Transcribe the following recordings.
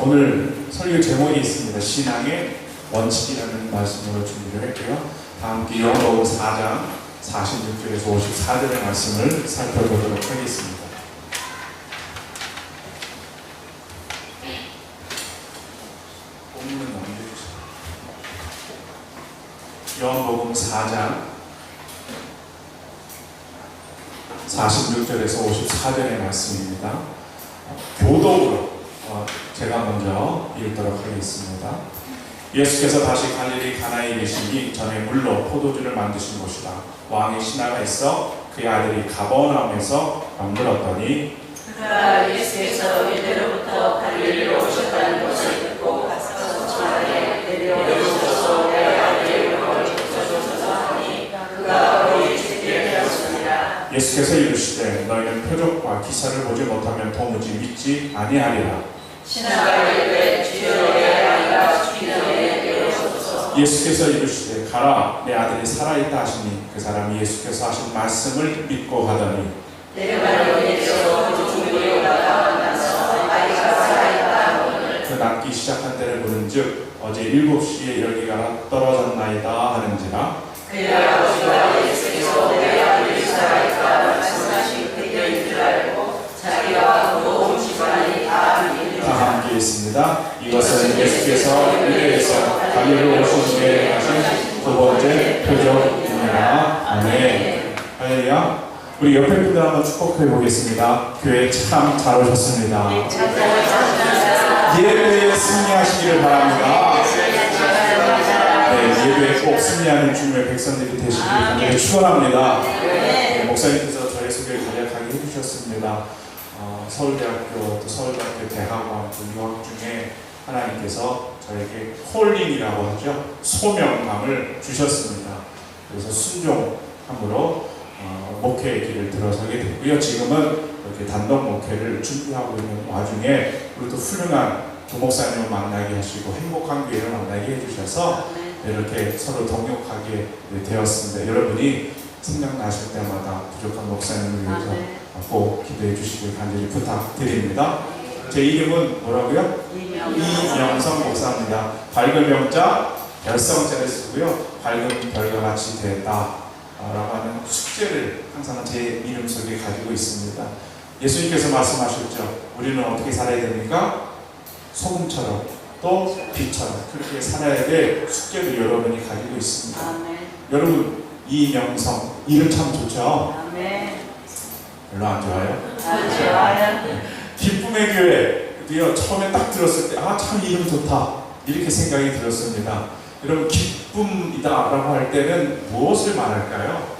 오늘 설교 제목이 있습니다. 신앙의 원칙이라는 말씀으로 준비를 했고요. 다 함께 요한복음 4장 46절에서 54절의 말씀을 살펴보도록 하겠습니다. 본문은 넘겨주세요. 요한복음 4장 46절에서 54절의 말씀입니다. 교독으로 제가 먼저 읽도록 하겠습니다. 예수께서 다시 갈릴리 가나에 계시니 전에 물로 포도주를 만드신 곳이라. 왕의 신하가 있어 그의 아들이 가버나움에서 병들었더니 그가 예수께서 이대로부터 갈릴리로 오셨다는 것을 듣고 가서 전에 내려오셔서 내 아들의 병을 고쳐주소서 하니 그가 거의 죽게 되었습니다. 예수께서 이르시되 너희는 표적과 기사를 보지 못하면 도무지 믿지 아니하리라. 신하가 이르되 주여 내 아이가 죽기 전에 내려오소서. 예수께서 이르시되 가라 내 아들이 살아있다 하시니 그 사람이 예수께서 하신 말씀을 믿고 가더니 내려가려니에서 중부에 올라가 만나서 아이가 살아있다 하거늘 그 낫기 시작한 때를 보는즉 어제 7시에 열기가 떨어졌나이다 하는지라. 그의 아버지가 예수께서 내 아들이 살아있다 말씀하신 그때인 줄 알고 자기와 온 집안이 다 믿으리라. 함께 있습니다. 이것은 예수께서 유대에서 갈릴리로 오신 후에 하신 두 번째 표적이니라. 아멘. 할렐루야. 우리 옆에 분들 한번 축복해 보겠습니다. 교회 참 잘 오셨습니다. 예배에 승리하시기를 바랍니다. 네, 예배에 꼭 승리하는 주님의 백성들이 되시길 간절히 축원합니다. 네, 목사님께서 저의 소개를 간략하게 해주셨습니다. 서울대학교, 또 서울대학교 대학원 유학 중에 하나님께서 저에게 콜링이라고 하죠. 소명감을 주셨습니다. 그래서 순종함으로 목회의 길을 들어서게 됐고요. 지금은 이렇게 단독 목회를 준비하고 있는 와중에 우리도 훌륭한 부목사님을 만나게 하시고 행복한 교회를 만나게 해주셔서 이렇게 서로 동역하게 되었습니다. 여러분이 생각나실 때마다 부족한 목사님을 위해서 꼭 기도해 주시길 간절히 부탁드립니다. 제 이름은 뭐라고요? 이명성 목사입니다. 밝은 명자, 별성자를 쓰고요. 밝은 별과 같이 되었다 라고 하는 숙제를 항상 제 이름 속에 가지고 있습니다. 예수님께서 말씀하셨죠. 우리는 어떻게 살아야 됩니까? 소금처럼 또 빛처럼 그렇게 살아야 될 숙제를 여러분이 가지고 있습니다. 아멘. 여러분 이명성 이름 참 좋죠? 아멘. 별로 안 좋아요? 좋아요. 기쁨의 교회 드디어 처음에 딱 들었을 때 참 이름 좋다 이렇게 생각이 들었습니다. 여러분 기쁨이다 라고 할 때는 무엇을 말할까요?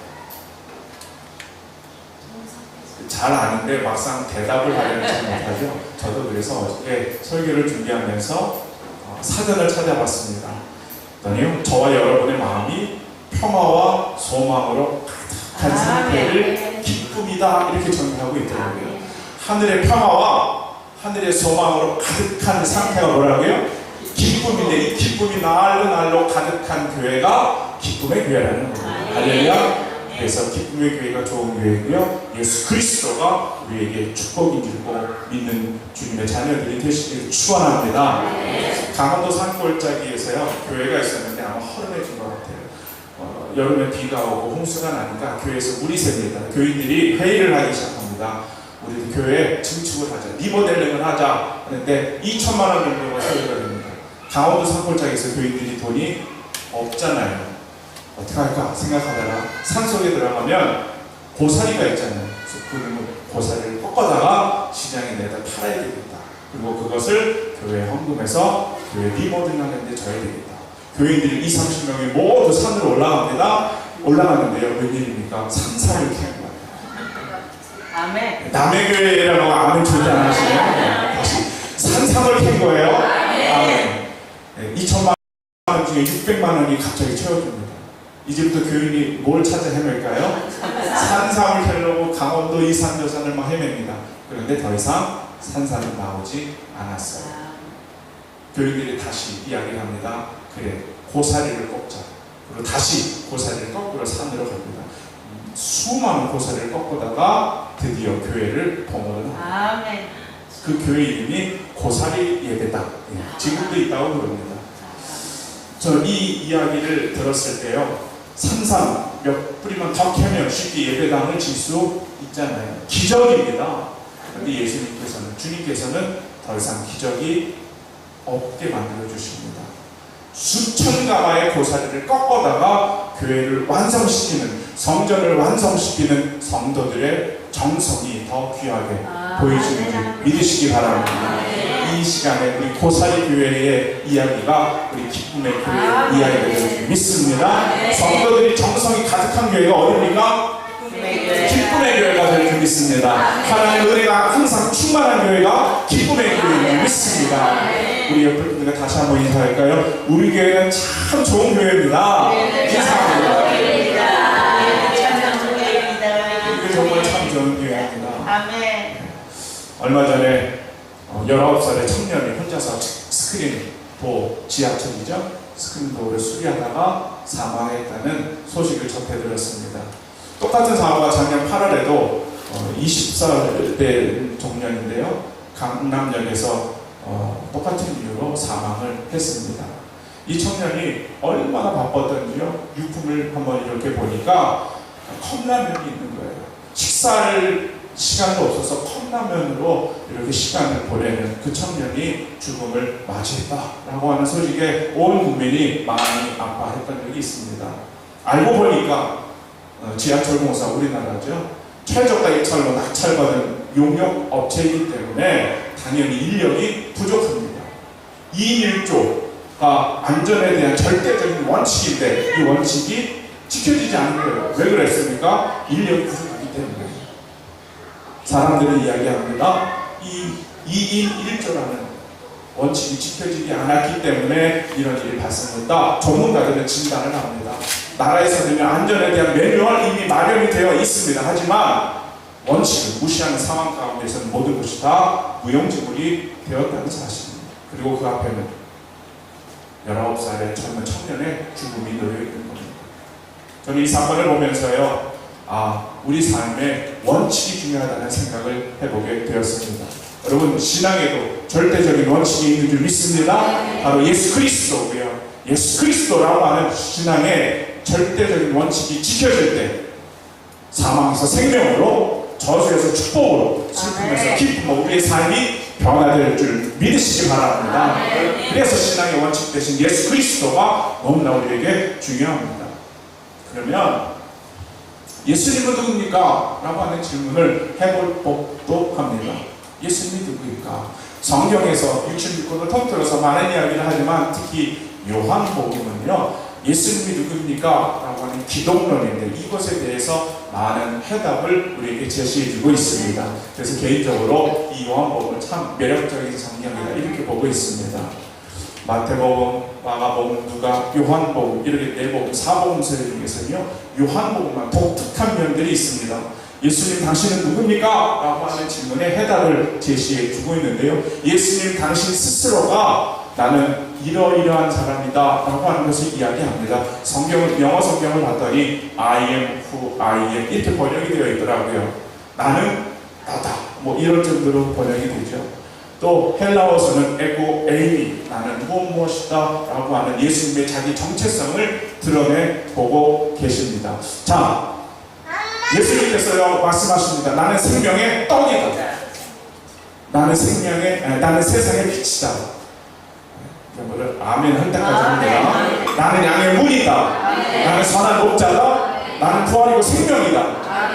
잘 아는데 막상 대답을 하려면 잘 못하죠. 저도 그래서 어저께 설교를 준비하면서 사전을 찾아봤습니다. 그랬더니 저와 여러분의 마음이 평화와 소망으로 가득한 상태를 기쁨이다 이렇게 정의하고 있더라고요. 하늘의 평화와 하늘의 소망으로 가득한 상태가 뭐라고요? 기쁨인데 이 기쁨이 날로 날로 가득한 교회가 기쁨의 교회라는 겁니다. 할렐루야. 그래서 기쁨의 교회가 좋은 교회고요. 예수 그리스도가 우리에게 축복인 줄 꼭 믿는 주님의 자녀들이 되시길 축원합니다. 강원도 산골짜기에서요 교회가 있었는데 아마 허름해진 것 같아요. 여름에 비가 오고 홍수가 나니까 교회에서 물이 셉니다. 교인들이 회의를 하기 시작합니다. 우리 교회에 증축을 하자, 리모델링을 하자 하는데 2천만 원 정도가 소요가 됩니다. 강원도 산골짜기에서 교인들이 돈이 없잖아요. 어떻게 할까 생각하다가 산속에 들어가면 고사리가 있잖아요. 그러면 고사리를 꺾어다가 시장에 내다 팔아야 되겠다. 그리고 그것을 교회에 헌금해서 교회 리모델링 하는데 줘야 되겠다. 교인들이 20-30명이 모두 산으로 올라갑니다. 올라가는데요. 웬일입니까? 산삼을 캐는 거예요. 아멘. 남의 교회라고 아멘 절대 안 하시네요. 다시 산삼을 캔 거예요. 아멘. 2천만 원 중에 600만 원이 갑자기 채워집니다. 이제부터 교인이 뭘 찾아 헤맬까요? 산삼을 캐려고 강원도 이 산 저 산을 막 헤맵니다. 그런데 더 이상 산삼이 나오지 않았어요. 교인들이 다시 이야기를 합니다. 그래, 고사리를 꺾자. 그리고 다시 고사리를 거꾸로 산으로 갑니다. 수많은 고사리를 꺾다가 드디어 교회를 봉헌을 합니다. 아멘. 그 교회 이름이 고사리 예배당. 지금도 있다고 그럽니다. 저 이 이야기를 들었을 때요, 산삼 몇 뿌리만 더 캐면 쉽게 예배당을 질 수 있잖아요. 기적입니다. 그런데 예수님께서는, 주님께서는 더 이상 기적이 없게 만들어 주십니다. 수천 가마의 고사리를 꺾어다가 교회를 완성시키는, 성전을 완성시키는 성도들의 정성이 더 귀하게 보여지는 줄 믿으시기 바랍니다. 이 시간에 우리 고사리 교회의 이야기가 우리 기쁨의 교회의 이야기가 될 줄 믿습니다. 성도들이 정성이 가득한 교회가 어디입니까? 기쁨의 교회가 될 줄 믿습니다. 하나님의 은혜가 항상 충만한 교회가 기쁨의 교회인 줄 믿습니다. 우리 옆에 분들과 다시 한번 인사할까요? 우리 교회는 참 좋은 교회입니다. 인사합니다. 이게 정말 참 좋은 교회입니다. 아멘. 얼마 전에 19살의 청년이 혼자서 스크린도, 지하철이죠, 스크린도를 수리하다가 사망했다는 소식을 접해들었습니다. 똑같은 사고가 작년 8월에도 20살 된 청년인데요, 강남역에서 똑같은 이유로 사망을 했습니다. 이 청년이 얼마나 바빴던지요, 유품을 한번 이렇게 보니까 컵라면이 있는 거예요. 식사를 시간도 없어서 컵라면으로 이렇게 시간을 보내는 그 청년이 죽음을 맞이했다라고 하는 소식에 온 국민이 많이 아파했던 적이 있습니다. 알고 보니까 지하철공사, 우리나라죠, 최저가 입찰로 낙찰받은 용역 업체이기 때문에 당연히 인력이 부족합니다. 2인 1조가 안전에 대한 절대적인 원칙인데 이 원칙이 지켜지지 않는 거예요. 왜 그랬습니까? 인력이 부족하기 때문에. 사람들은 이야기합니다. 이 2인 1조라는 원칙이 지켜지지 않았기 때문에 이런 일이 발생했다. 전문가들은 진단을 합니다. 나라에서는 안전에 대한 매뉴얼 이미 마련이 되어 있습니다. 하지만 원칙을 무시하는 상황 가운데서는 모든 것이 다 무용지물이 되었다는 사실입니다. 그리고 그 앞에는 19살의 젊은 청년의 죽음이 놓여 있는 겁니다. 저는 이 사건을 보면서요, 우리 삶에 원칙이 중요하다는 생각을 해보게 되었습니다. 여러분, 신앙에도 절대적인 원칙이 있는 줄 믿습니다. 바로 예수 그리스도고요. 예수 그리스도라고 하는 신앙의 절대적인 원칙이 지켜질 때 사망에서 생명으로, 저주에서 축복으로, 슬픔에서 기쁨으로 우리의 삶이 변화될 줄 믿으시기 바랍니다. 그래서 신앙의 원칙 대신 예수 그리스도가 너무나 우리에게 중요합니다. 그러면 예수님은 누굽니까? 라고 하는 질문을 해볼 법도 합니다. 예수님이 누구일까? 성경에서 66권을 통틀어서 많은 이야기를 하지만 특히 요한복음은요, 예수님이 누굽니까? 라고 하는 기독론인데 이것에 대해서 많은 해답을 우리에게 제시해주고 있습니다. 그래서 개인적으로 이 요한복음을 참 매력적인 성경이다 이렇게 보고 있습니다. 마태복음, 마가복음, 누가, 요한복음 이렇게 네 복음, 사복음서 중에서요, 요한복음만 독특한 면들이 있습니다. 예수님 당신은 누굽니까? 라고 하는 질문에 해답을 제시해 주고 있는데요, 예수님 당신 스스로가 나는 이러이러한 사람이다 라고 하는 것을 이야기합니다. 성경은, 영어 성경을 봤더니 I am who I am 이렇게 번역이 되어 있더라고요. 나는 나다, 뭐 이런 정도로 번역이 되죠. 또 헬라어서는 에고 에이미, 나는 무엇이다 라고 하는 예수님의 자기 정체성을 드러내보고 계십니다. 자, 예수님께서요 말씀하십니다. 나는 생명의 떡이다. 나는 세상의 빛이다. 여러분들 아멘 할 때까지 합니다. 나는 양의 문이다. 나는 선한 목자다. 나는 부활이고 생명이다.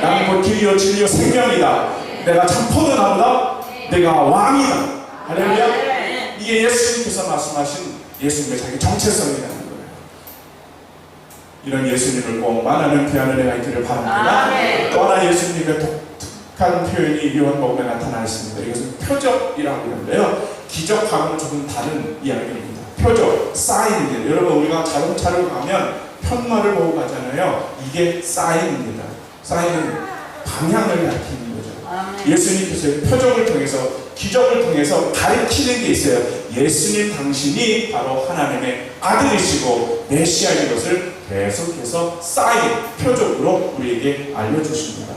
나는 곧 길이요 진리요 생명이다. 내가 참 포도나무다. 내가 왕이다. 할렐루야. 이게 예수님께서 말씀하신 예수님의 자기 정체성이라는 거예요. 이런 예수님을 꼭 만나는 귀한 은혜가 있기를 바랍니다. 또 하나 예수님의 독특한 표현이 요한복음에 나타나 있습니다. 이것은 표적이라고 하는데요, 기적하고는 조금 다른 이야기입니다. 표적, 사인입니다. 여러분, 우리가 자동차를 가면 편말을 보고 가잖아요. 이게 사인입니다. 사인은 방향을 가리키는 거죠. 예수님께서 표적을 통해서, 기적을 통해서 가르치는 게 있어요. 예수님 당신이 바로 하나님의 아들이시고 메시아인 것을 계속해서 사인, 표적으로 우리에게 알려주십니다.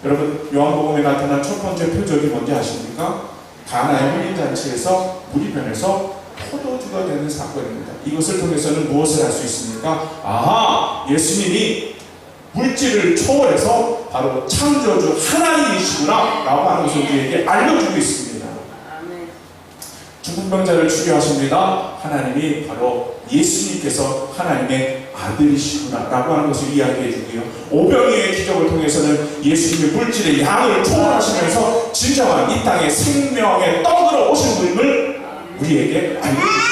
여러분, 요한복음에 나타난 첫 번째 표적이 뭔지 아십니까? 가나의 혼인잔치에서 물이 변해서 포도주가 되는 사건입니다. 이것을 통해서는 무엇을 할 수 있습니까? 아하! 예수님이 물질을 초월해서 바로 창조주 하나님이시구나 라고 하는 것을 우리에게 알려주고 있습니다. 죽은 병자를 치료하십니다. 하나님이 바로 예수님께서 하나님의 아들이시구나 라고 하는 것을 이야기해 주고요. 오병이의 기적을 통해서는 예수님의 물질의 양을 초월하시면서 진정한 이 땅의 생명의 떡으로 오신 분임을 우리에게 알려주십니다.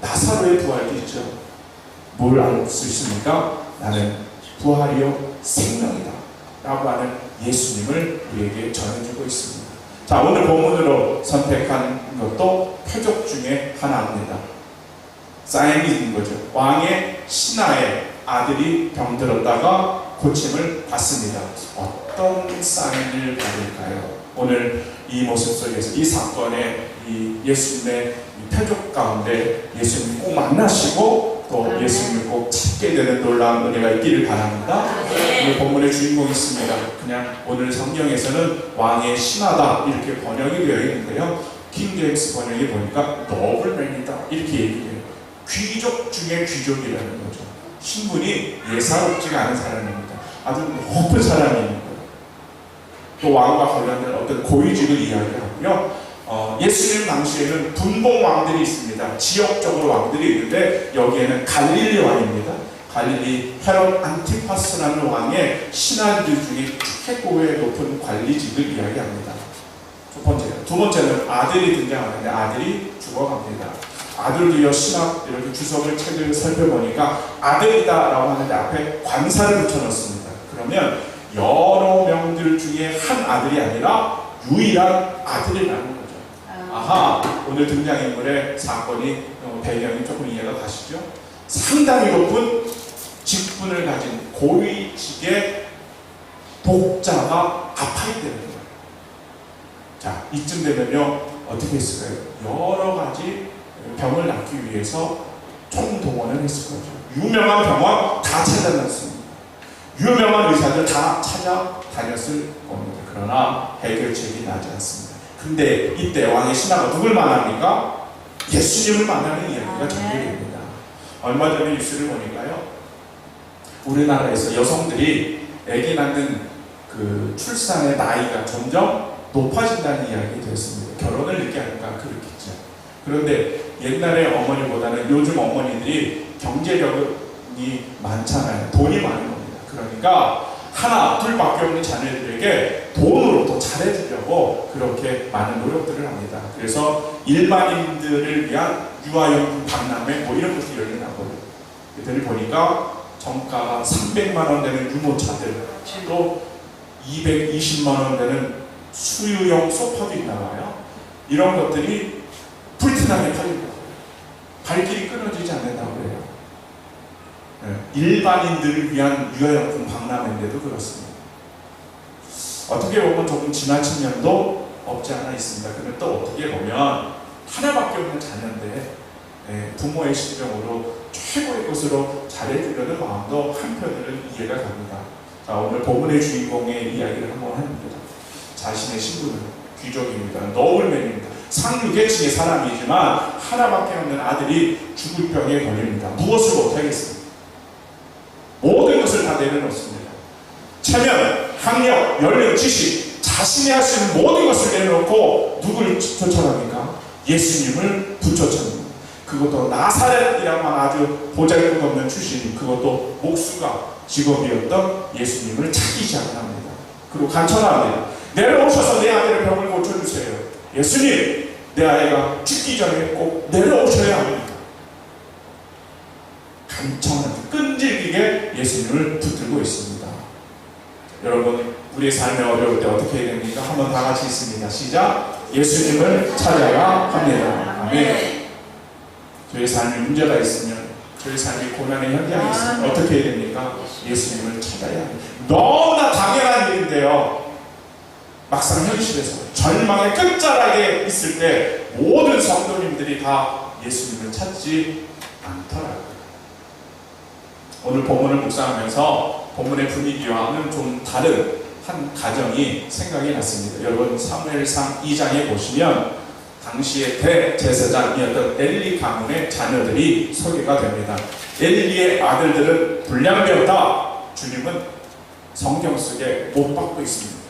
나사로의 부활도 있죠. 뭘 알 수 있습니까? 나는 부활이요 생명이다 라고 하는 예수님을 우리에게 전해주고 있습니다. 자, 오늘 본문으로 선택한 것도 표적 중에 하나입니다. 사인이 있는 거죠. 왕의 신하의 아들이 병들었다가 고침을 받습니다. 어떤 사인을 받을까요? 오늘 이 모습 속에서 이 사건의 이 예수님의 표적 가운데 예수님 꼭 만나시고 또 예수님을 꼭 찾게 되는 놀라운 은혜가 있기를 바랍니다. 오늘 본문의 주인공이 있습니다. 그냥 오늘 성경에서는 왕의 신하다 이렇게 번역이 되어 있는데요. 킹제임스 번역에 보니까 노블맨이다 이렇게 얘기해요. 귀족 중에 귀족이라는 거죠. 신분이 예사롭지가 않은 사람입니다. 아주 높은 사람입니다. 또 왕과 관련된 어떤 고위직을 이야기하고요. 예수님 당시에는 분봉 왕들이 있습니다. 지역적으로 왕들이 있는데 여기에는 갈릴리 왕입니다. 갈릴리 헤롯 안티파스라는 왕의 신하들 중에 최고의 높은 관리직을 이야기합니다. 두 번째는 아들이 등장하는데 아들이 죽어갑니다. 아들도요 신학 이렇게 주석을 책을 살펴보니까 아들이다 라고 하는데 앞에 관사를 붙여놓습니다. 그러면 여러 명들 중에 한 아들이 아니라 유일한 아들이라는 거죠. 아하, 오늘 등장인물의 사건이 배경이 조금 이해가 가시죠? 상당히 높은 직분을 가진 고위직의 독자가 아파야 되는 거예요. 자, 이쯤 되면요 어떻게 했을까요? 여러 가지 병을 낫기 위해서 총동원을 했을 거죠. 유명한 병원 다 찾아다녔습니다. 유명한 의사들 다 찾아다녔을 겁니다. 그러나 해결책이 나지 않습니다. 근데 이때 왕의 신하가 누굴 만납니까? 예수님을 만나는 이야기가 전개됩니다. 얼마 전에 뉴스를 보니까요, 우리나라에서 여성들이 아기 낳는 그 출산의 나이가 점점 높아진다는 이야기가 되었습니다. 결혼을 늦게 하니까 그렇겠죠. 그런데 옛날의 어머니보다는 요즘 어머니들이 경제력이 많잖아요. 돈이 많은 겁니다. 그러니까 하나, 둘밖에 없는 자녀들에게 돈으로 더 잘해주려고 그렇게 많은 노력들을 합니다. 그래서 일반인들을 위한 유아용품 박람회 뭐 이런 것이 열리나거든요. 그랬더니 보니까 정가가 300만 원 되는 유모차들, 또 220만 원 되는 수유용 소파도 있나 봐요. 이런 것들이 불티나게 팔린다고 해요. 발길이 끊어지지 않는다고 해요. 일반인들을 위한 유아용품 박람회인데도 그렇습니다. 어떻게 보면 조금 지나친 면도 없지 않아 있습니다. 그런데 또 어떻게 보면 하나밖에 없는 자녀인데 부모의 심정으로 최고의 것으로 잘해주려는 마음도 한편으로는 이해가 갑니다. 자, 오늘 본문의 주인공의 이야기를 한번 해봅니다. 자신의 신분은 귀족입니다. 노블맨입니다. 상류계층의 사람이지만 하나밖에 없는 아들이 죽을 병에 걸립니다. 무엇을 못하겠습니까? 모든 것을 다 내려놓습니다. 체면, 학력, 연령, 지식, 자신이 할 수 있는 모든 것을 내려놓고 누구를 쫓아갑니까? 예수님을 붙여칩니다. 그것도 나사렛이라고 하는 아주 보잘것없는 출신이, 그것도 목수가 직업이었던 예수님을 찾기 시작합니다. 그리고 간청합니다. 내려오셔서 내 아들의 병을 고쳐주세요. 예수님, 내 아이가 죽기 전에 꼭 내려오셔야 합니다. 간청하는, 끈질기게 예수님을 붙들고 있습니다. 여러분, 우리의 삶에 어려울 때 어떻게 해야 됩니까? 한번 다 같이 있습니다. 시작! 예수님을 찾아야 합니다. 아멘. 저희 삶에 문제가 있으면, 저희 삶에 고난의 현장이 있으면 어떻게 해야 됩니까? 예수님을 찾아야 합니다. 너무나 당연한 일인데요, 막상 현실에서 절망의 끝자락에 있을 때 모든 성도님들이 다 예수님을 찾지 않더라고요. 오늘 본문을 묵상하면서 본문의 분위기와는 좀 다른 한 가정이 생각이 났습니다. 여러분 사무엘상 2장에 보시면 당시의 대제사장이었던 엘리 가문의 자녀들이 소개가 됩니다. 엘리의 아들들은 불량배였다. 주님은 성경 속에 못 받고 있습니다.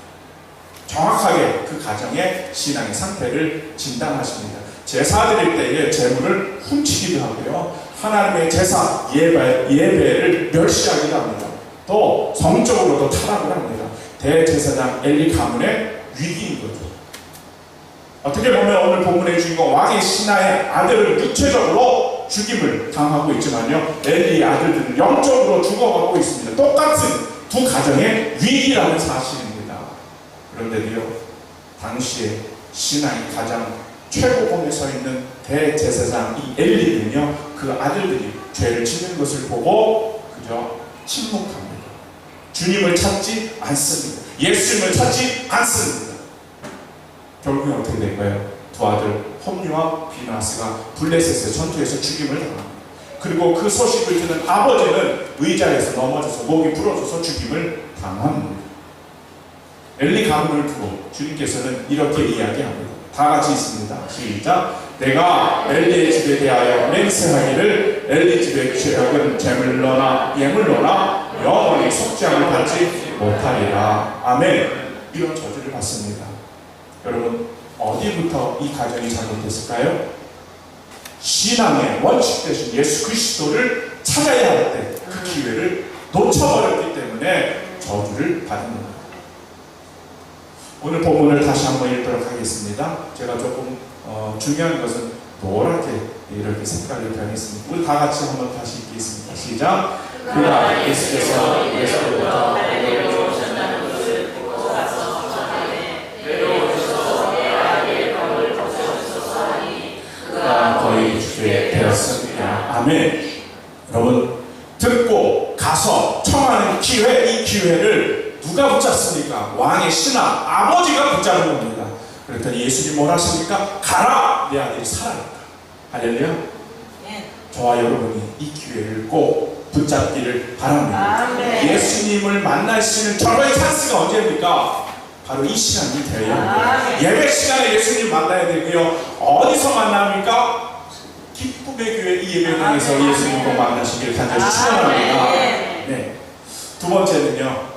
정확하게 그 가정의 신앙의 상태를 진단하십니다. 제사 드릴 때에 재물을 훔치기도 하고요. 하나님의 제사 예배를 멸시하기도 합니다. 또 성적으로도 타락을 합니다. 대제사장 엘리 가문의 위기인 거죠. 어떻게 보면 오늘 본문의 주인공 왕의 신하의 아들은 육체적으로 죽임을 당하고 있지만요, 엘리의 아들들은 영적으로 죽어가고 있습니다. 똑같은 두 가정의 위기라는 사실입니다. 그런데도요, 당시에 신앙이 가장 최고봉에 서 있는 대제사장 이 엘리는요, 그 아들들이 죄를 짓는 것을 보고 그저 침묵합니다. 주님을 찾지 않습니다. 예수님을 찾지 않습니다. 결국은 어떻게 될까요? 두 아들 홈리와 비나스가 블레셋의 전투에서 죽임을 당합니다. 그리고 그 소식을 듣는 아버지는 의자에서 넘어져서 목이 부러져서 죽임을 당합니다. 엘리 가문을 두고 주님께서는 이렇게 이야기합니다. 다 같이 있습니다. 시작. 내가 엘리의 집에 대하여 맹세하기를 엘리 집의 죄악은 재물로나 예물로나 영원히 속죄함을 받지 못하리라. 아멘. 이런 저주를 받습니다. 여러분, 어디부터 이 가정이 잘못됐을까요? 신앙의 원칙 되신 예수 그리스도를 찾아야 할 때 그 기회를 놓쳐버렸기 때문에 저주를 받은 겁니다. 오늘 본문을 다시 한번 읽도록 하겠습니다. 제가 조금 중요한 것은 노랗게 이렇게 색깔이 변했습니다. 우리 다 같이 한번 다시 읽겠습니다. 시작. 그가 예수께서 예수로부터 갈릴리로 오셨다는 것을 듣고 가서 전하되 내려오셔서 내 아들의 병을 고쳐주소서 하니 그가 거의 죽게 되었습니다. 아멘. 여러분, 듣고 가서 청하는 기회, 이 기회를 누가 붙잡습니까? 왕의 신하 아버지가 붙잡은 겁니다. 그랬더니 예수님 뭐라 하십니까? 가라! 내 아들이 살아있다. 할렐루야. 저와 여러분이 이 기회를 꼭 붙잡기를 바랍니다. 예수님을 만날 수 있는 절호의 찬스가 언제입니까? 바로 이 시간이 되어야 합니다. 예배 시간에 예수님 만나야 되고요. 어디서 만납니까? 기쁨의 교회 이 예배당에서 예수님과 만나시길 간절히 축원합니다. 네. 두 번째는요,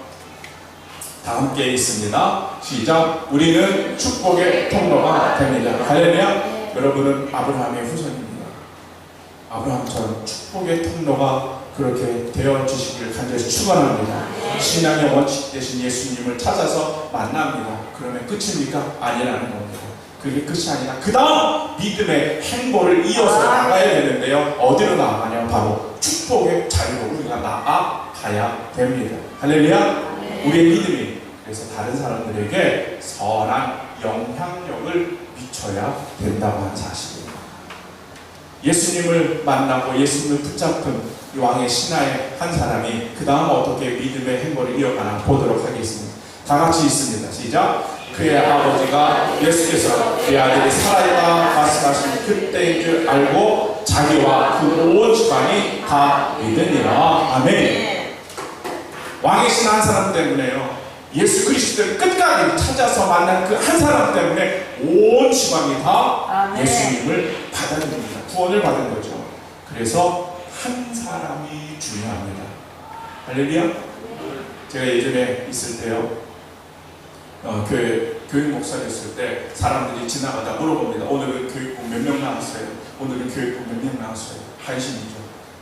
다 함께 있습니다. 시작. 우리는 축복의 통로가 됩니다. 할렐루야. 여러분은 아브라함의 후손입니다. 아브라함처럼 축복의 통로가 그렇게 되어지시기를 간절히 축원합니다. 신앙의 원칙 대신 예수님을 찾아서 만납니다. 그러면 끝입니까? 아니라는 겁니다. 그게 끝이 아니라 그 다음 믿음의 행보를 이어서 나가야 되는데요. 어디로 나아가냐? 바로 축복의 자리로 우리가 나아가야 됩니다. 할렐루야. 우리의 믿음이 그래서 다른 사람들에게 선한 영향력을 미쳐야 된다고 하는 사실입니다. 예수님을 만나고 예수님을 붙잡은 이 왕의 신하의 한 사람이 그 다음 어떻게 믿음의 행보를 이어가나 보도록 하겠습니다. 다 같이 있습니다. 시작. 그의 아버지가 예수께서 그의 아들이 살아있다 말씀하신 그때인 줄 알고 자기와 그 온 집안이 다 믿으니라. 아멘. 왕의 신하 한 사람 때문에요, 예수 그리스도를 끝까지 찾아서 만난 그 한 사람 때문에 온 지방이 다 예수님을 받아들입니다. 구원을 받은 거죠. 그래서 한 사람이 중요합니다. 할렐루야. 제가 예전에 있을 때요, 교육 목사였을 때 사람들이 지나가다 물어봅니다. 오늘은 교육부 몇 명 나왔어요? 오늘은 교육부 몇 명 나왔어요? 관심이죠.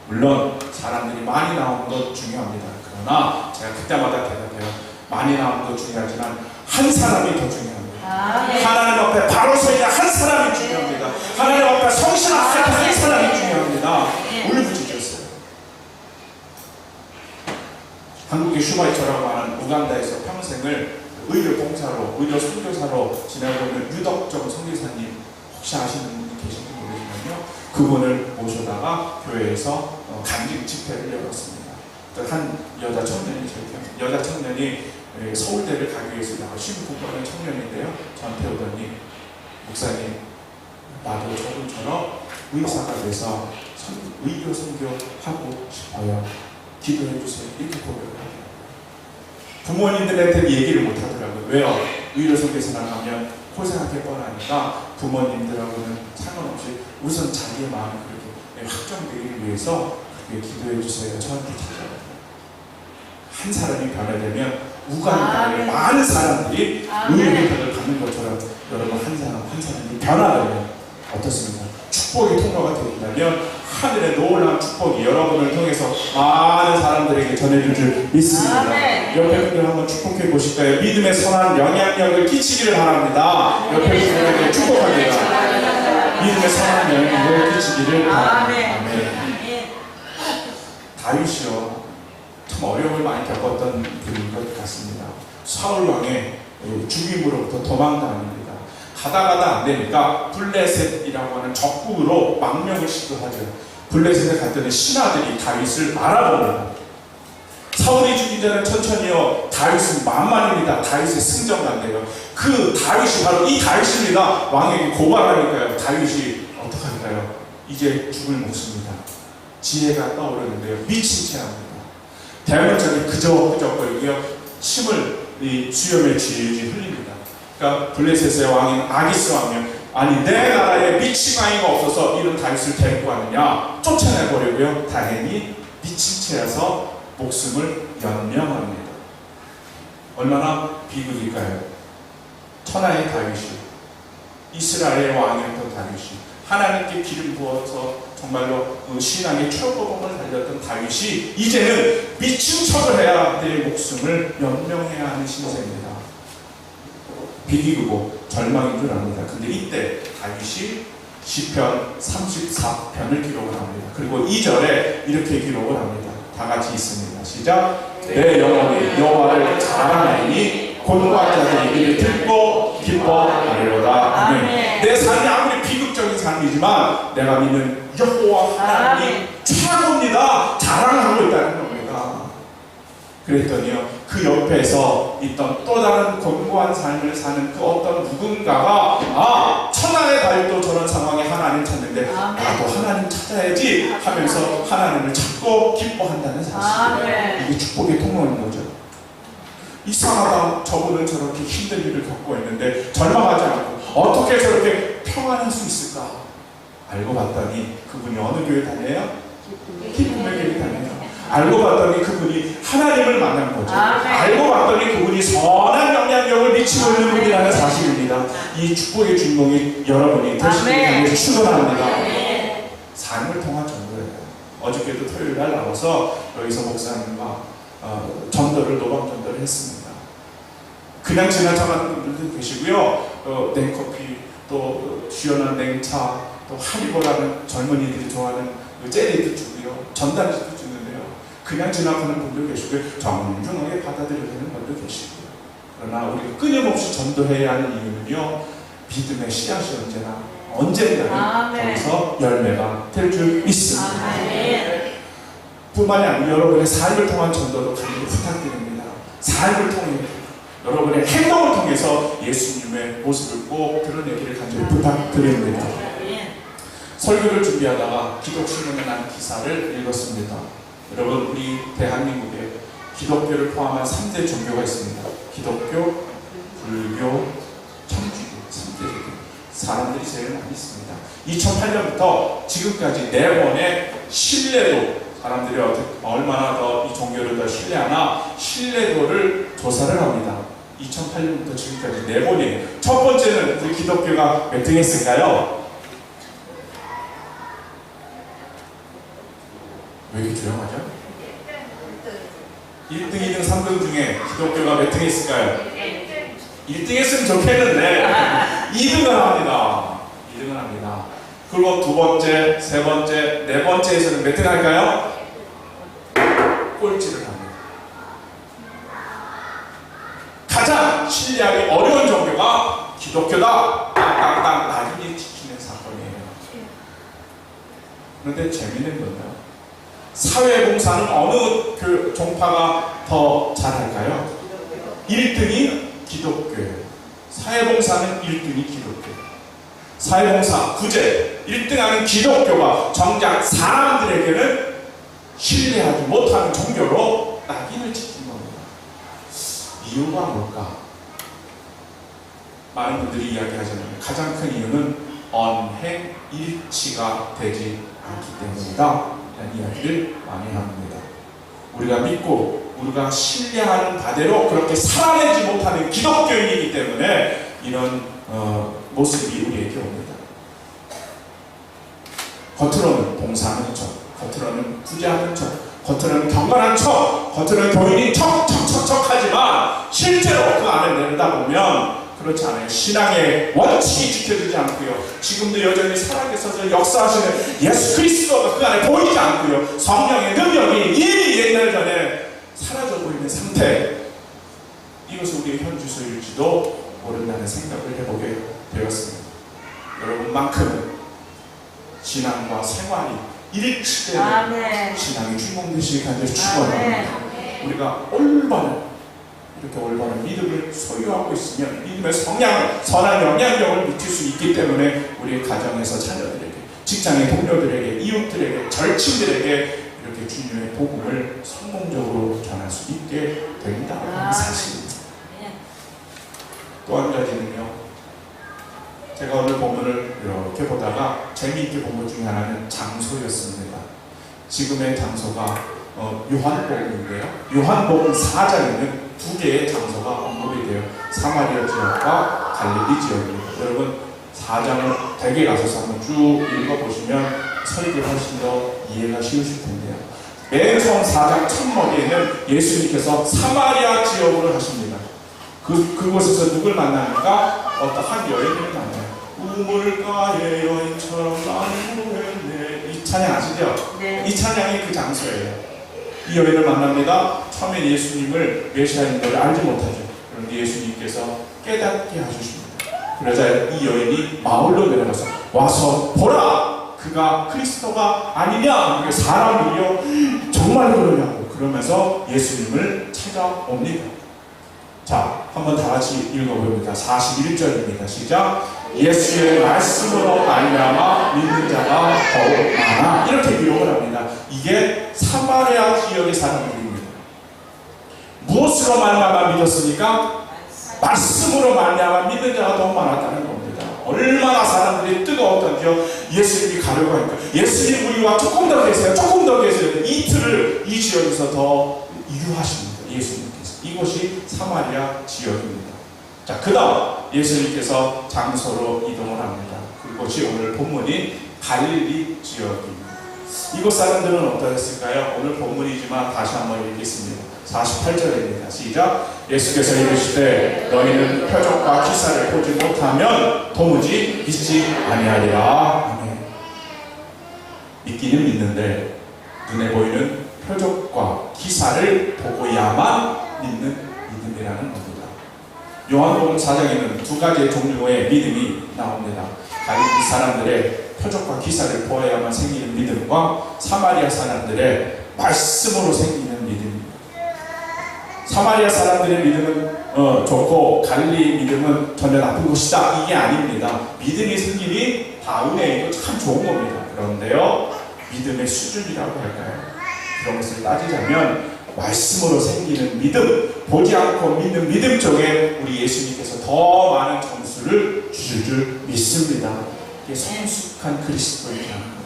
물론 사람들이 많이 나오는 것 중요합니다. 그러나 제가 그때마다 대답해요. 많이 나오는 것 중요하지만 한 사람이 더 중요합니다. 하나님 앞에 바로 서 있는 한 사람이 중요합니다. 하나님 앞에 성실한 한 사람이 중요합니다. 울부짖었어요. 한국의 슈바이처라고 하는 우간다에서 평생을 의료 봉사로, 의료 선교사로 지내고 있는 유덕정 선교사님, 혹시 아시는 분이 계신지 모르지만요, 그분을 모셔다가 교회에서 간증 집회를 열었습니다. 한 여자 청년이 서울대를 가기 위해서 열심히 공부하는 청년인데요, 저한테 오더니, 목사님, 나도 저분처럼 의사가 돼서 의료 선교하고 싶어요. 기도해 주세요. 이렇게 고백을 하더라고요. 부모님들한테 얘기를 못 하더라고요. 왜요? 의료선교사를 하면 고생하게 뻔하니까 부모님들하고는 상관없이 우선 자기의 마음이 그렇게 확정되기 위해서 그렇게 기도해 주세요. 저한테 찾아와요. 한 사람이 변화되면 우간에 많은 사람들이 의의 혜택을 받는 것처럼 여러분 한 사람이 변화되면 어떻습니까? 축복의 통로가 되신다면 하늘의 놀라운 축복이 여러분을 통해서 많은 사람들에게 전해질 줄 믿습니다. 옆에 분들 한번 축복해 보실까요? 믿음의 선한 영향력을 끼치기를 바랍니다. 옆에 분들에게 축복합니다. 믿음의 선한 영향력을 끼치기를 바랍니다. 아멘. 다윗이요, 참 어려움을 많이 겪었던 분인 것 같습니다. 사울 왕의 죽임으로부터 도망다닙니다. 가다가다 안 되니까 블레셋이라고 하는 적국으로 망명을 시도하죠. 블레셋에 갔더니 신하들이 다윗을 알아봅니다. 사울이 죽인 자는 천천히요, 다윗은 만만입니다. 다윗의 승정한데요. 그 다윗이 바로 이 다윗입니다. 왕에게 고발하니까요, 다윗이 어떡할까요? 이제 죽을 목숨이다. 지혜가 떠오르는데요, 미친 채 합니다. 대문짝이 그저거리고요, 침을 이 수염에 지지 흘립니다. 그러니까 블레셋의 왕인 아기스 왕이요, 아니 내 나라에 미친 왕이가 없어서 이런 다윗을 데리고 왔느냐 쫓아내버리고요, 다행히 미친 채여서 목숨을 연명합니다. 얼마나 비극일까요? 천하의 다윗이, 이스라엘의 왕이었던 다윗이, 하나님께 기름 부어서 정말로 신앙의 최고봉을 달렸던 다윗이 이제는 미친 척을 해야 내 목숨을 연명해야 하는 신세입니다. 비기고 절망인 줄 압니다. 근데 이때 다윗이 시편 34편을 기록을 합니다. 그리고 2절에 이렇게 기록을 합니다. 다 같이 있습니다. 시작. 내 영혼이 여호와를 자랑하니 곤고한 자들이 이를 듣고 기뻐하리로다. 아멘. 내 삶이 아무리 비극적인 삶이지만 내가 믿는 여호와 하나님이 최고입니다. 자랑하고 있다는 겁니다. 그랬더니요, 그 옆에서 있던 또 다른 곤고한 삶을 사는 그 어떤 누군가가 천하의 다윗도 저런 상황에 하나님 찾는데 나도 하나님 찾아야지 하면서 하나님을 찾고 기뻐한다는 사실. 이게 축복의 통로인 거죠. 이상하다, 저분은 저렇게 힘든 일을 겪고 있는데 절망하지 않고 어떻게 저렇게 평안할 수 있을까? 알고 봤더니 그분이 어느 교회 다녀요? 기쁨의 교회 다녀요. 알고 봤더니 그분이 하나님을 만난 거죠. 알고 봤더니 그분이 선한 영향력을 미치고 있는 분이라는 사실입니다. 이 축복의 주인공이 여러분이 되시기 위해서 축원합니다. 삶을 통한 전도예요. 어저께도 토요일 날 나와서 여기서 목사님과 전도를, 노방 전도를 했습니다. 그냥 지나쳐가는 분들도 계시고요, 냉커피, 또 시원한 냉차, 또 하리보라는 젊은이들이 좋아하는 젤리도 주고요, 전단지도 주는데요, 그냥 지나가는 분도 계시고요, 정중하게 받아들여지는 분도 계시고요. 그러나 우리가 끊임없이 전도해야 하는 이유는요, 믿음의 씨앗이 언젠가는 거기서 열매가 될 줄 믿습니다. 뿐만이 아니라 여러분의 삶을 통한 전도도 간절히 부탁드립니다. 삶을 통해 여러분의 행동을 통해서 예수님의 모습을 꼭 드러내기를 간절히 부탁드립니다. 설교를 준비하다가 기독신문에 난 기사를 읽었습니다. 여러분, 우리 대한민국에 기독교를 포함한 3대 종교가 있습니다. 기독교, 불교, 천주교, 3대 종교. 사람들이 제일 많이 있습니다. 2008년부터 지금까지 4번의 신뢰도, 사람들이 얼마나 더 이 종교를 더 신뢰하나 신뢰도를 조사를 합니다. 2008년부터 지금까지 4번이에요. 첫 번째는 우리 기독교가 몇 등 했을까요? 왜 이렇게 조용하죠? 1등, 2등, 3등 중에 기독교가 몇 등 했을까요? 1등 했으면 좋겠는데 2등을 합니다. 2등을 합니다. 그리고 두 번째, 세 번째, 네 번째에서는 몇 등 할까요? 꼴찌를 합니다. 가장 신뢰하기 어려운 종교가 기독교다. 땅땅땅 나중에 지키는 사건이에요. 그런데 재미있는 건요, 사회봉사는 어느 종파가 더 잘할까요? 1등이 기독교예요. 사회봉사는 1등이 기독교예요. 사회봉사, 구제 1등하는 기독교가 정작 사람들에게는 신뢰하지 못하는 종교로 낙인을 찍힌 겁니다. 이유가 뭘까? 많은 분들이 이야기하잖아요. 가장 큰 이유는 언행일치가 되지 않기 때문이다 라는 이야기를 많이 합니다. 우리가 믿고 우리가 신뢰하는 바대로 그렇게 살아내지 못하는 기독교인이기 때문에 이런 모습이 우리에게 옵니다. 겉으로는 봉사하는 척, 겉으로는 구제하는 척, 겉으로는 경건한 척, 겉으로는 교인인 척 하지만 실제로 그 안에 내려다보면 그렇지 않아요. 신앙의 원칙이 지켜지지 않고요. 지금도 여전히 살아계셔서 역사하시는 예수 그리스도가 그 안에 보이지 않고요. 성령의 능력이 이미 옛날 전에 사라져 버리는 상태. 이것이 우리의 현주소일지도 모른다는 생각을 해보게 되었습니다. 여러분만큼은 신앙과 생활이 일치되는 신앙이 주공되시기 간절히 축원합니다. 우리가 이렇게 올바른 믿음을 소유하고 있으면 믿음의 성향, 선한 영향력을 미칠 수 있기 때문에 우리 가정에서 자녀들에게, 직장의 동료들에게, 이웃들에게, 절친들에게 이렇게 주님의 복음을 성공적으로 전할 수 있게 됩니다. 사실입니다. 또 한 가지는요, 제가 오늘 본문을 이렇게 보다가 재미있게 본 것 중에 하나는 장소였습니다. 지금의 장소가 요한복음인데요. 요한복음 4장에는 두 개의 장소가 언급이 돼요. 사마리아 지역과 갈릴리 지역입니다. 여러분 4장을 댁에 가셔서 한번 쭉 읽어보시면 설교가 훨씬 더 이해가 쉬우실 텐데요. 맨 처음 4장 첫머리에는 예수님께서 사마리아 지역으로 하십니다. 그곳에서 누굴 만나니까 어떤 한 여인을 만나요. 우물가의 여인처럼 나는 구했네. 이 찬양 아시죠? 네. 이 찬양이 그 장소예요. 이 여인을 만납니다. 처음에 예수님을 메시아인 걸 알지 못하죠. 그런데 예수님께서 깨닫게 해주십니다. 그러자 이 여인이 마을로 내려가서 와서 보라! 그가 그리스도가 아니냐? 사람들이요 정말 그러냐고 그러면서 예수님을 찾아옵니다. 자, 한번 다 같이 읽어봅니다. 41절입니다. 시작. 예수의 말씀으로 말미암아 믿는 자가 더욱 많아. 이렇게 기록을 합니다. 이게 사마리아 지역의 사람들입니다. 무엇으로 말미암아 믿었습니까? 말씀으로 말미암아 믿는 자가 더욱 많았다는 겁니다. 얼마나 사람들이 뜨거웠던지요. 예수님이 가려고 하니까 예수님 우리와 조금 더 계세요. 조금 더 계세요. 이틀을 이 지역에서 더 이루하십니다. 예수님께서. 이곳이 사마리아 지역입니다. 자, 그 다음 예수님께서 장소로 이동을 합니다. 그곳이 오늘 본문인 갈릴리 지역입니다. 이곳 사람들은 어떠했을까요? 오늘 본문이지만 다시 한번 읽겠습니다. 48절입니다. 시작. 예수께서 이르시되 너희는 표적과 기사를 보지 못하면 도무지 믿지 아니하리라. 아멘. 믿기는 믿는데 눈에 보이는 표적과 기사를 보고야만 믿는 믿음이라는 겁니다. 요한복음 4장에는 두 가지의 종류의 믿음이 나옵니다. 갈릴리 사람들의 표적과 기사를 보아야만 생기는 믿음과 사마리아 사람들의 말씀으로 생기는 믿음입니다. 사마리아 사람들의 믿음은 좋고 갈릴리 믿음은 전혀 나쁜 것이다. 이게 아닙니다. 믿음이 생기니 다 은혜이고 참 좋은 겁니다. 그런데요, 믿음의 수준이라고 할까요? 그런 것을 따지자면 말씀으로 생기는 믿음, 보지 않고 믿는 믿음 쪽에 우리 예수님께서 더 많은 점수를 주실 줄 믿습니다. 이게 성숙한 그리스도인이라는 겁니다.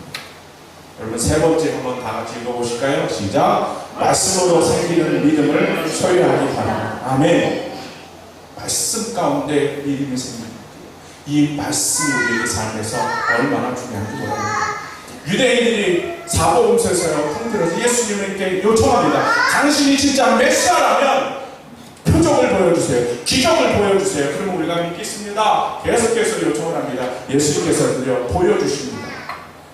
여러분 세 번째 한번 다 같이 읽어보실까요? 시작. 말씀으로 생기는 믿음을 소유하기 바랍니다. 아멘. 말씀 가운데 믿음이 생깁니다. 이 말씀이 우리의 삶에서 얼마나 중요한지 모릅니다. 유대인들이 사복음서에서 통틀어서 예수님에게 요청합니다. 당신이 진짜 메시아라면 표적을 보여주세요. 기적을 보여주세요. 그러면 우리가 믿겠습니다. 계속해서 요청을 합니다. 예수님께서는요 보여주십니다.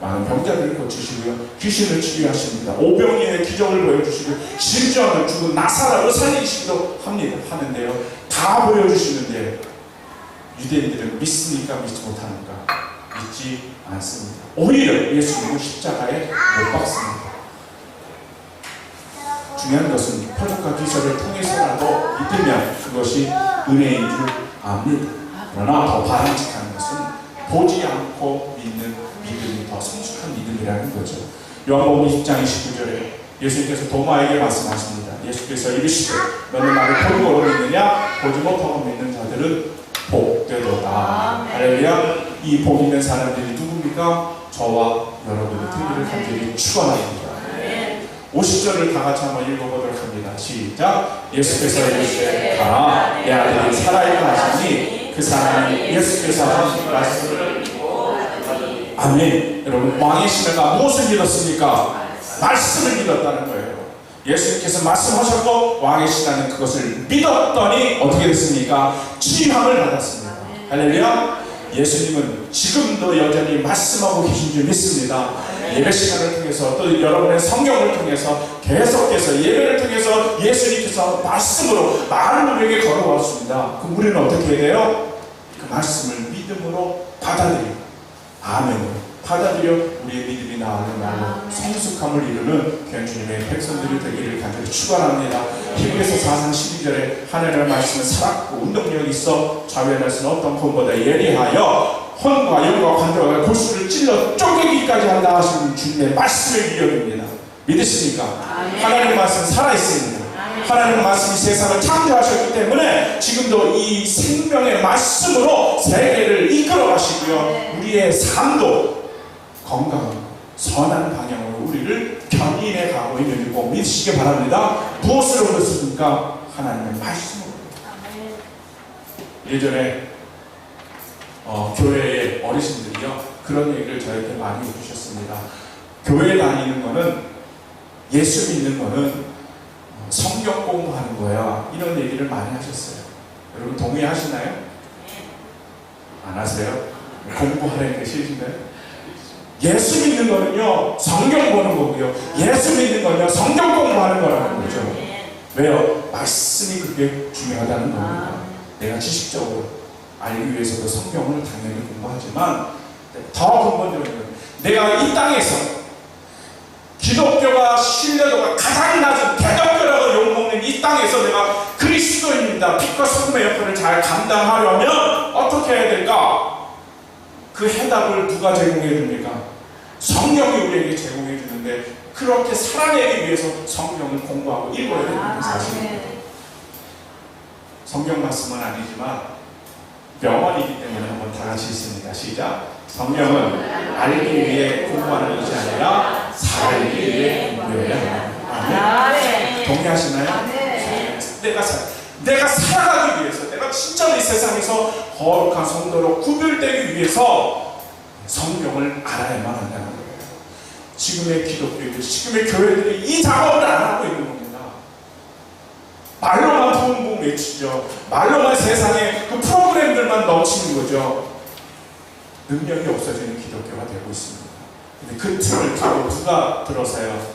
많은 병자들을 고치시고요, 귀신을 치유하십니다. 오병이의 기적을 보여주시고 심지어는 죽은 나사로를 살리시기도 하는데요. 다 보여주시는데 유대인들은 믿습니까? 믿지 못하는가? 믿지 않습니다. 오히려 예수님은 십자가에 못 박습니다. 중요한 것은 표적과 기사를 통해서라도 믿으면 그것이 은혜인 줄 압니다. 그러나 더 바람직한 것은 보지 않고 믿는 믿음이 더 성숙한 믿음이라는 거죠. 요한복음 20장 29절에 예수님께서 도마에게 말씀하십니다. 예수께서 이르시되 너는 나를 본고로 믿느냐? 보지 못하고 믿는 자들은 복되도다. 할렐루야. 이 복 있는 사람들이 누굽니까? 저와 여러분의 특기를 간절히 축원합니다. 50절을 다 같이 한번 읽어보도록 합니다. 시작. 예수께서 이르시되 가라 내 아들이 살아있다 하시니 그 사람이 예수께서 하신 말씀을 믿고 아멘. 여러분 왕의 신하가 무엇을 믿었습니까? 말씀을 믿었다는 거예요. 예수님께서 말씀하셨고 왕의 신하는 그것을 믿었더니 어떻게 됐습니까? 치유함을 받았습니다. 할렐루야. 예수님은 지금도 여전히 말씀하고 계신 줄 믿습니다. 예배 시간을 통해서 또 여러분의 성경을 통해서 계속해서 예배를 통해서 예수님께서 말씀으로 많은 우리에게 걸어왔습니다. 그럼 우리는 어떻게 해야 돼요? 그 말씀을 믿음으로 받아들이고 아멘으로 받아들여 우리의 믿음이 나아가는 날로 성숙함을 이루는 귀한 주님의 백성들이 되기를 간절히 축원합니다. 히브리서 4장 12절에 하나님의 말씀은 살았고 운동력이 있어 좌우의 수는 어떤 검보다 예리하여 혼과 영과 관절과 골수를 찔러 쪼개기까지 한다 하시는 주님의 말씀의 위력입니다. 믿으십니까? 하나님의 말씀은 살아있습니다. 하나님의 말씀이 세상을 창조하셨기 때문에 지금도 이 생명의 말씀으로 세계를 이끌어 가시고요. 우리의 삶도 건강한 선한 방향으로 우리를 견인해 가고 있는 줄 꼭 믿으시기 바랍니다. 무엇을 얻었습니까? 하나님의 말씀으로. 예전에 교회의 어르신들이요 그런 얘기를 저에게 많이 해주셨습니다. 교회 다니는 거는 예수 믿는 거는 성경 공부하는 거야 이런 얘기를 많이 하셨어요. 여러분 동의하시나요? 안 하세요? 공부하라는 게 싫으신가요? 예수 믿는 거는요 성경 보는 거고요 예수 믿는 거는요 성경 공부하는 거라는 거죠. 왜요? 말씀이 그게 중요하다는 겁니다. 내가 지식적으로 알기 위해서도 성경을 당연히 공부하지만 더 근본적인 건 내가 이 땅에서 기독교가 신뢰도가 가장 낮은 대덕교라고 욕먹는 이 땅에서 내가 그리스도인입니다. 빛과 소금의 역할을 잘 감당하려면 어떻게 해야 될까? 그 해답을 누가 제공해 줍니까? 성경이 우리에게 제공해 주는데 그렇게 살아내기 위해서 성경을 공부하고 읽어야 되는 사실입니다. 성경 말씀은 아니지만 명언이기 때문에 한번 다 같이 읽습니다. 시작. 성경은 알기 위해 공부하는 것이 아니라 살기 위해 공부해야 합니다. 아멘. 동의하시나요? 아멘. 내가 살아가기 위해서 내가 진짜 이 세상에서 거룩한 성도로 구별되기 위해서 성경을 알아야만 한다는 거예요. 지금의 기독교들, 지금의 교회들이 이 작업을 안 하고 있는 겁니다. 말로만 부흥부흥 외치죠. 말로만 세상에 그 프로그램들만 넘치는 거죠. 능력이 없어지는 기독교가 되고 있습니다. 근데 그 틀을 두고 누가 들어서요?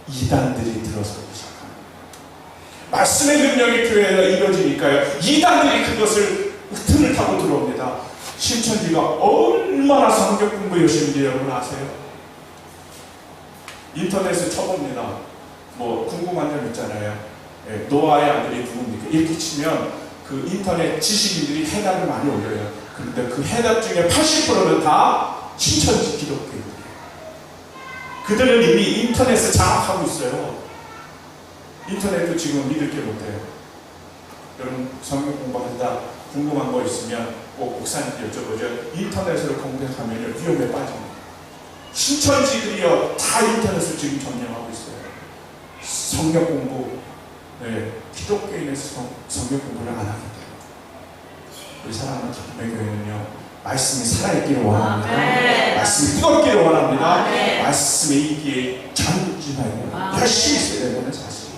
이단들이 들어서기 시작합니다. 말씀의 능력이 교회에 이루어지니까요. 이단들이 그것을 틀을 타고 들어옵니다. 신천지가 얼마나 성경 공부 열심인지 여러분 아세요? 인터넷에 쳐봅니다. 뭐 궁금한 점 있잖아요. 노아의 아들이 누굽니까? 이렇게 치면 그 인터넷 지식인들이 해답을 많이 올려요. 그런데 그 해답 중에 80%는 다 신천지 기독교예요. 그들은 이미 인터넷을 장악하고 있어요. 인터넷도 지금 믿을 게 못해요. 여러분 성경 공부하다 궁금한 거 있으면 꼭 목사님께 여쭤보죠. 인터넷으로 검색하면 위험에 빠집니다. 신천지들이요 다 인터넷을 지금 점령하고 있어요. 성경 공부, 기독교인에서 성경 공부를 안 하기 때문에 우리 사랑하는 기쁨의 교회는요 말씀이 살아있기를 원합니다. 말씀이 뜨겁기를 원합니다. 말씀의 인기에 전진하고 열심히 있어야 되는 사실이에요.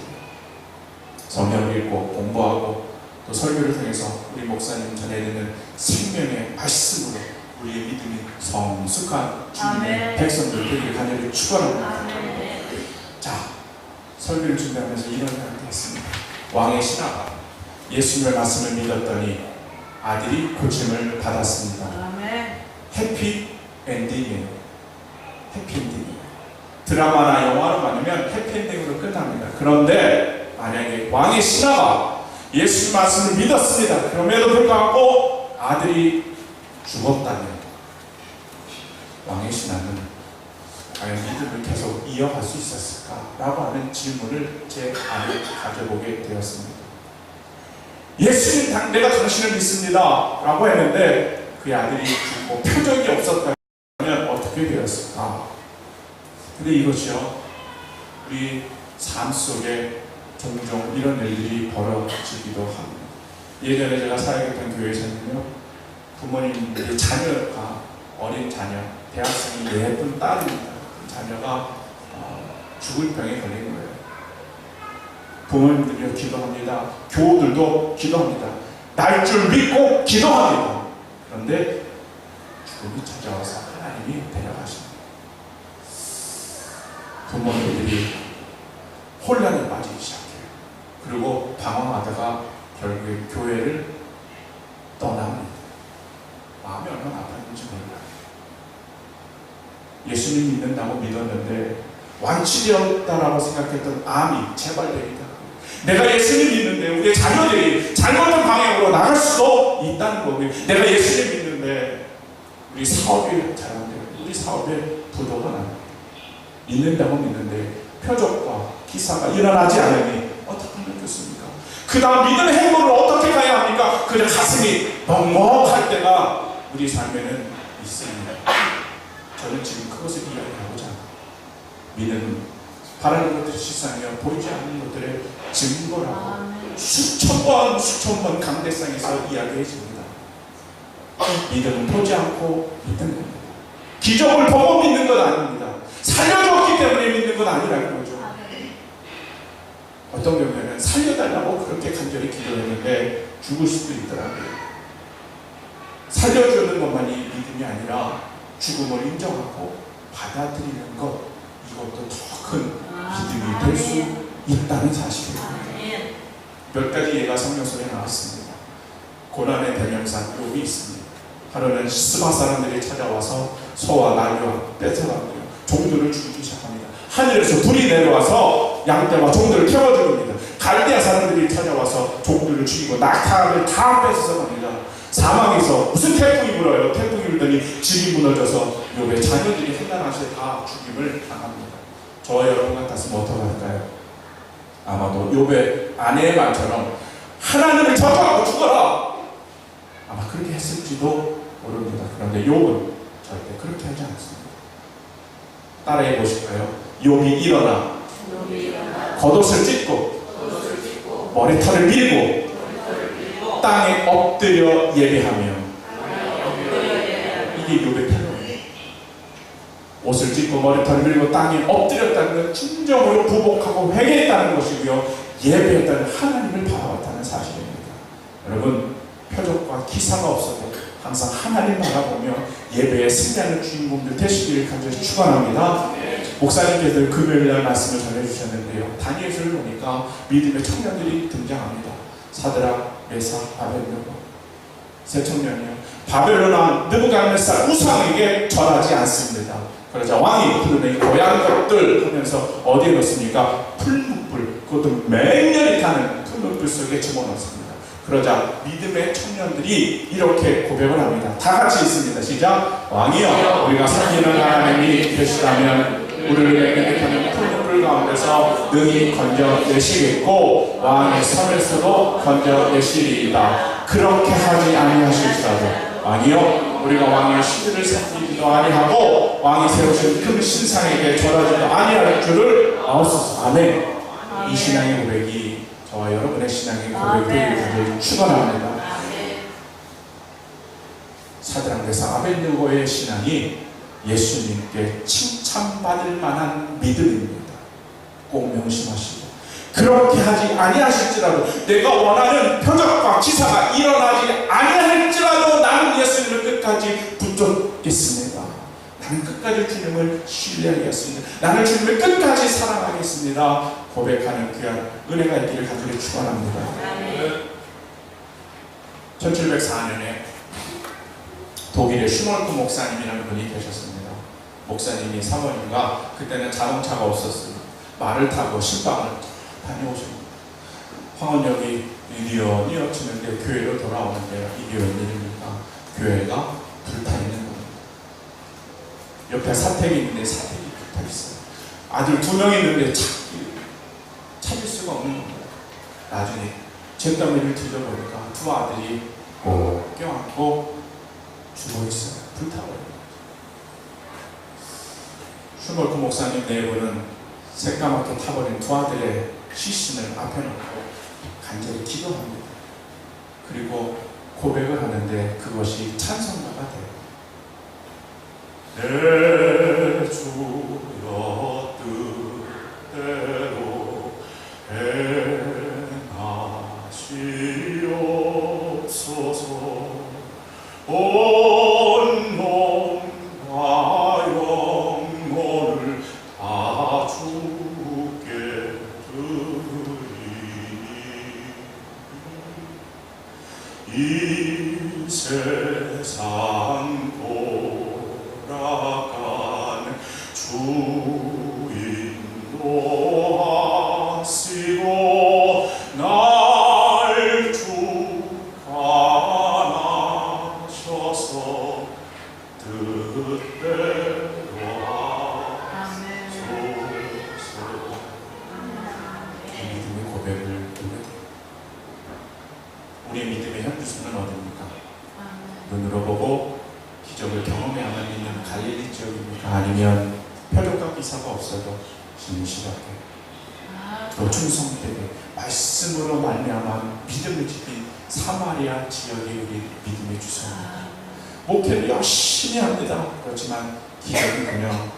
성경을 읽고 공부하고 또 설교를 통해서 우리 목사님 전해드리는 생명의 말씀으로 우리의 믿음이 성숙한 주님의 백성들 되기를 간절히 축원합니다. 자, 설교를 준비하면서 이런 생각을 했습니다. 왕의 신하가 예수님의 말씀을 믿었더니 아들이 고침을 받았습니다. 해피 엔딩이에요. 해피 엔딩이에요. 드라마나 영화로 많으면 해피 엔딩으로 끝납니다. 그런데 만약에 왕의 신하가 예수님 말씀을 믿었습니다. 그럼에도 불구하고 아들이 죽었다면 왕의 신하는 과연 믿음을 계속 이어갈 수 있었을까라고 하는 질문을 제 안에 가져보게 되었습니다. 예수님, 내가 당신을 믿습니다 라고 했는데 그 아들이 죽고 표적이 없었다면 어떻게 되었을까? 근데 이것이요, 우리 삶 속에 종종 이런 일들이 벌어지기도 합니다. 예전에 제가 사역했던 교회에서는요, 부모님들이 자녀가, 어린 자녀, 대학생이 예쁜 딸입니다. 자녀가 죽을 병에 걸린 거예요. 부모님들이 기도합니다. 교우들도 기도합니다. 날 줄 믿고 기도합니다. 그런데 죽음이 찾아와서 하나님이 데려가십니다. 부모님들이 혼란에 빠지기 시작해요. 그리고 방황하다가 결국에 교회를 떠납니다. 마음이 얼마나 아팠는지 몰라요. 예수님 믿는다고 믿었는데 완치되었다라고 생각했던 암이 재발되니까 내가 예수님 믿는데 우리의 자녀들이 잘못된 방향으로 나갈 수도 있다는 거고요. 내가 예수님 믿는데 우리 사업이 잘 안 돼요. 우리 사업에 부도가 나요. 믿는다고 믿는데 표적과 기사가 일어나지 않으니 어떻게 하면 좋습니까? 그 다음 믿음의 행보를 어떻게 가야 합니까? 그냥 가슴이 먹먹할 때가 우리 삶에는 있습니다. 저는 지금 그것을 이야기하고자 합니다. 믿음은 바라는 것들이 실상이며 보이지 않는 것들의 증거라고 수천 번 강대상에서 이야기해집니다. 믿음은 보지 않고 믿는 겁니다. 기적을 보고 믿는 건 아닙니다. 살려줬기 때문에 믿는 건 아니라는 거죠. 어떤 경우에는 살려달라고 그렇게 간절히 기도했는데 죽을 수도 있더라고요. 살려주는 것만이 믿음이 아니라 죽음을 인정하고 받아들이는 것, 이것도 더 큰 믿음이 될 수 있다는 사실입니다. 몇 가지 예가 성경 속에 나왔습니다. 고난의 대명사 욥이 있습니다. 하루는 스바 사람들이 찾아와서 소와 나귀와 뺏어가고요, 종들을 죽이기 시작합니다. 하늘에서 불이 내려와서 양떼와 종들을 태워줍니다. 갈대아 사람들이 찾아와서 종들을 죽이고 낙타를 다 뺏어서 갑니다. 사막에서 무슨 태풍이 불어요. 태풍이 불더니 집이 무너져서 욥의 자녀들이 횡단하시에 다 죽임을 당합니다. 저와 여러분 같았으면 어떻게 할까요? 아마도 욥의 아내의 말처럼 하나님을 저주하고 죽어라, 아마 그렇게 했을지도 모릅니다. 그런데 욥은 절대 그렇게 하지 않습니다. 따라해 보실까요? 욥이 일어나 겉옷을 찢고 머리털을 밀고 땅에 엎드려 예배하며, 이게 욥의 태도예요. 옷을 찢고 머리털을 밀고 땅에 엎드렸다는 건 진정으로 부복하고 회개했다는 것이고요, 예배했다는 하나님을 바라봤다는 사실입니다. 여러분, 표적과 기사가 없어도 항상 하나님 바라보며 예배에 승리하는 주인공들 되시기를 간절히 축원합니다. 목사님께서 금요일날 말씀을 전해주셨는데요, 다니엘서를 보니까 믿음의 청년들이 등장합니다. 사드락, 메삭, 아벳느고, 세 청년이요. 바벨론 왕 느부갓네살 우상에게 절하지 않습니다. 그러자 왕이 부르는 이 고향 것들 하면서 어디에 넣습니까? 풀무불, 그것도 맹렬히 타는 풀무불 속에 집어넣습니다. 그러자 믿음의 청년들이 이렇게 고백을 합니다. 다 같이 있습니다. 시작. 왕이여, 우리가 섬기는 하나님이 계시다면 우리를 맹렬하는 풀무불 가운데서 능히 건져내시겠고 왕의 섬에서도 건져내시리이다. 그렇게 하지 아니하실지라도 왕이여, 우리가 왕의 신들을 섬기지도 아니하고 왕이 세우신 큰 신상에게 절하지도 아니할 줄을 아옵소서. 아멘. 이 신앙의 고백이 저와 여러분의 신앙의 고백이 되기를 축원합니다. 사드락, 메삭, 아벳느고의 신앙이 예수님께 칭찬받을 만한 믿음입니다. 꼭 명심하시고, 그렇게 하지 아니하실지라도, 내가 원하는 표적과 기사가 일어나지 아니할지라도 나는 예수님을 끝까지 붙잡겠습니다. 나는 끝까지 주님을 신뢰하겠습니다. 나는 주님을 끝까지 사랑하겠습니다. 고백하는 귀한 은혜가 있기를 간절히 축원합니다. 1704년에 독일의 슈멀크 목사님이라는 분이 계셨습니다. 목사님이 사모님과, 그때는 자동차가 없었습니다. 말을 타고 신방을 다녀오십니다. 황혼역이 니어 치는데 교회로 돌아오는데 이게 웬일입니까? 교회가 불타 있는 겁니다. 옆에 사택이 있는데 사택이 못하겠어요. 아들 2명 있는데 찾을 수가 없는 겁니다. 나중에 잿더미를 뒤져보니까 2 아들이 껴안고 죽어있어요. 불타버려요. 슈멀크 목사님 내부는 새까맣게 타버린 2 아들의 시신을 앞에 놓고 간절히 기도합니다. 그리고 고백을 하는데 그것이 찬송가가 돼요. 내 주여 뜻대로 행하시옵소서. 온 몸과 영혼을 다 주께 드리니 이 세상 돌아간 주인도 하시고 날 주관하셔서 뜻대로 하소서. 믿음의 고백을 드려요. 우리의 믿음의 현주소는 어디입니까? 눈으로 보고 기적을 경험해야만 있는 갈릴리 지역입니까? 아니면 표적과 기사가 없어도 진실하게 또 충성되게 말씀으로 말미암아 믿음을 지킨 사마리아 지역이 우리 믿음의 주소입니다. 목회를 열심히 합니다. 그렇지만 기적은커녕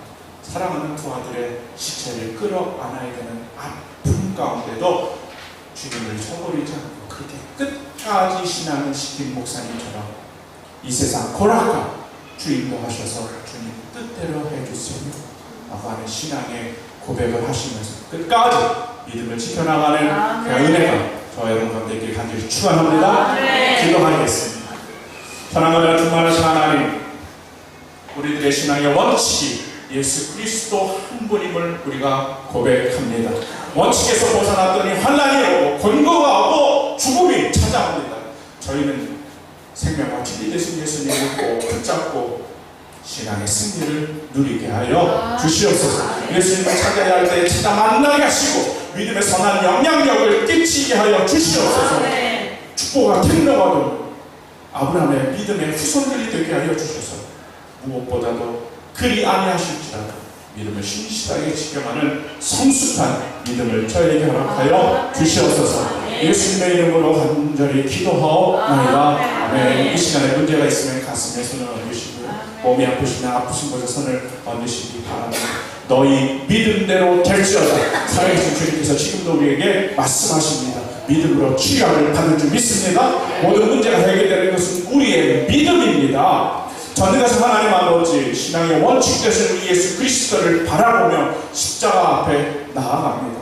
사랑하는 2 아들의 시체를 끌어안아야 되는 아픔 가운데도 주님을 저버리지 않고 그렇게 끝까지 신앙을 지킨 목사님처럼 이 세상 고락가 주인도 하셔서 주님 뜻대로 해주세요 라고 하는 신앙의 고백을 하시면서 끝까지 믿음을 지켜나가는 그 은혜가 저와 여러분 가운데 있길 간절히 축원합니다. 기도하겠습니다. 사랑하는 충만하신 하나님, 우리들의 신앙의 원칙이 예수 그리스도 한 분임을 우리가 고백합니다. 원칙에서 벗어났더니 환난이 오고 곤고가 오고 죽음이 찾아옵니다. 저희는 생명과 진리 되신 예수님을 꼭 붙잡고 신앙의 승리를 누리게 하여 주시옵소서. 예수님을 찾아야 할 때 찾아 만나게 하시고 믿음의 선한 영향력을 끼치게 하여 주시옵소서. 축복과 택로가 된 아브라함의 믿음의 후손들이 되게 하여 주셔서 무엇보다도 그리 아니하실지라도 믿음을 신실하게 지켜가는 성숙한 믿음을 저에게 허락하여 주시옵소서. 예수님의 이름으로 간절히 기도하옵나이다. 아멘. 이 시간에 문제가 있으면 가슴에 손을 얹으시고요. 몸이 아프시면 아프신 곳에 손을 얹으시기 바랍니다. 너희 믿음대로 될지어다. 살아계신 주님께서 지금도 우리에게 말씀하십니다. 믿음으로 치유함을 받을 줄 믿습니다. 모든 문제가 해결되는 것은 우리의 믿음입니다. 전능하신 하나님 아버지, 신앙의 원칙 되신 우리 예수 그리스도를 바라보며 십자가 앞에 나아갑니다.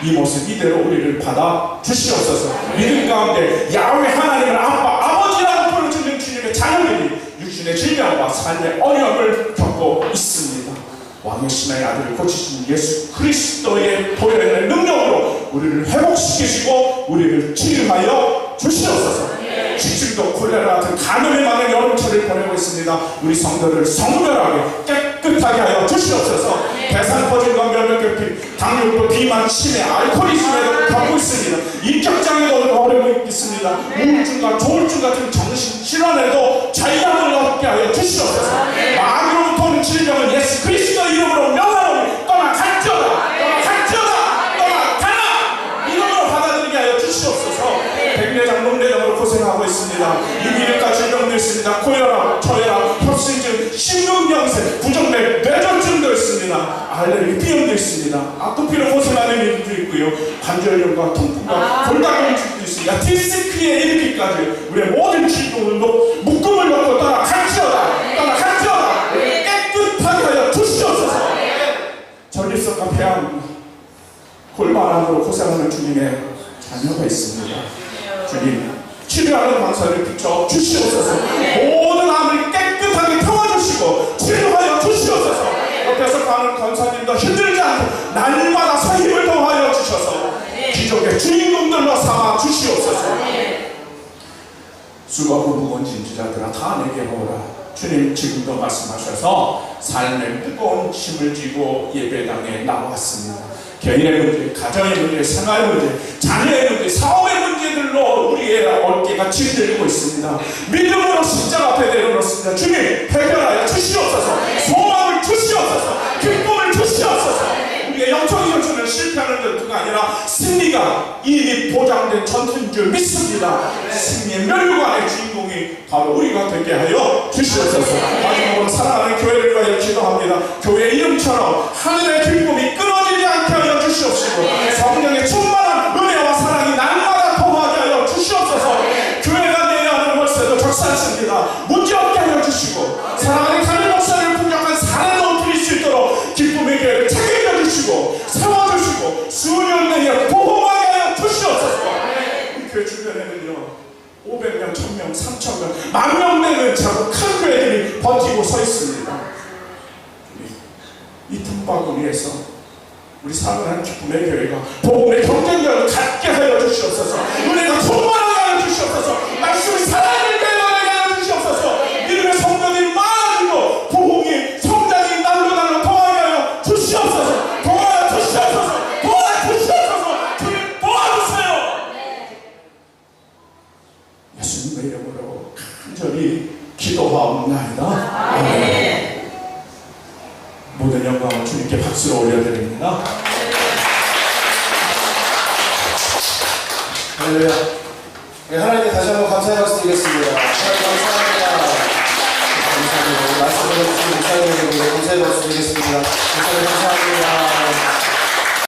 이 모습 이대로 우리를 받아 주시옵소서. 믿음 가운데 야훼 하나님을 아버지라고 부르짖는 주님의 자녀들이 육신의 질병과 삶의 어려움을 겪고 있습니다. 왕의 신의 아들을 고치신 예수 그리스도의 보혈의 능력으로 우리를 회복시키시고 우리를 치유하여 주시옵소서. 지질도 콜레라 같은 간염이 많은 여름철을 보내고 있습니다. 우리 성도를 성결하게 깨끗하게 하여 주시옵소서. 대사포진과 면역결핍, 당뇨도, 비만, 치매, 알코올리즘에도 겪고 있습니다. 인격장애도 어려움이 있습니다. 우울증과 조울증 같은 정신 질환에도 자유함을 얻게 하여 주시옵소서. 마귀로부터 오는 질병은 예수 그리스도 이름으로 명하노니 떠나갈지어다, 떠나갈지어다, 떠나가라. 이름으로 받아들이게 하여 주시옵소서. 백내장, 롱내장으로 고생하고 있습니다. 이비인후과 질병도 있습니다. 고혈압, 저혈압, 협심증, 심근경색, 부정맥, 뇌졸중도 있습니다. 알레르기, 비염도 있습니다. 아토피로 고생하는 일도 있고요. 관절염과 통풍과 골다공증도 있습니다. 디스크에 이르기까지 우리의 모든 질병들도 묶음을 놓고 떠나갈지어다, 떠나갈지어다. 깨끗하게 하여 주시옵소서. 전립선과 폐암, 골반암으로 고생하는 주님의 자녀가 있습니다. 주님, 치료하는 방사를 비춰 주시옵소서. 모든 암을 깨끗하게 태워주시고 치료하여 주시옵소서. 옆에서 가는 권사님도 힘들지 않고 날마다 새 힘을 더하여 주셔서 기적의 주인공들로 삼아 주시옵소서. 수고하고 무거운 진주자들아 다 내게 오라. 주님 지금도 말씀하셔서 삶의 뜨거운 짐을 지고 예배당에 나왔습니다. 개인의 문제, 가정의 문제, 생활의 문제, 자녀의 문제, 사업의 문제들로 우리의 어깨가 짓들리고 있습니다. 믿음으로 십자가 앞에 내려놓습니다. 주님 해결하여 주시옵소서. 소망을 주시옵소서. 기쁨을 주시옵소서. 우리의 영적인 전투는 실패하는 전투가 아니라 승리가 이미 보장된 전투인 줄 믿습니다. 승리의 멸류관의 주인공이 바로 우리가 되게 하여 주시옵소서. 마지막으로 사랑하는 교회를 위하여 기도합니다. 교회 이름처럼 하늘의 기쁨이 끊어지지 않게 하여 주시옵시고 성령의 충만한 은혜와 사랑이 날마다 통하게 하여 주시옵소서. 교회가 내야 하는 월세도 적산습니다. 문제없게 하여 주시고 사랑하는 담임 목사를 풍족한 사랑으로 드릴 수 있도록 기쁨의 교회를 책임져 주시고 세워주시고 수년 내에 보호하게 하여 주시옵소서. 우리 교회 주변에는요 500명, 1000명, 3000명, 10,000명 되는 작은 큰 교회들이 버티고 서 있습니다. 이 틈바구니에서 우리 사랑하는 기쁨의 교회가 복음의 경쟁력을 갖게 하여 주시옵소서. 은혜가 충만하게 하여 주시옵소서. 말씀이 살아있는 교회가 되게 하여 주시옵소서. 믿음의 성령이 많아지고 복음이 성장이 날로 통하게 하여 주시옵소서. 도와주시옵소서. 주님 도와주세요. 예수님의 이름으로 간절히 기도하옵나이다. 아멘. 모든 영광을 주님께 박수로 올려드립니다. 할렐루야. 네, 하나님께 다시 한번 감사의 박수 드리겠습니다. 하나님 감사합니다. 감사합니다. 말씀 들어주신 목사님에게 감사의 박수 드리겠습니다. 목사님 감사합니다.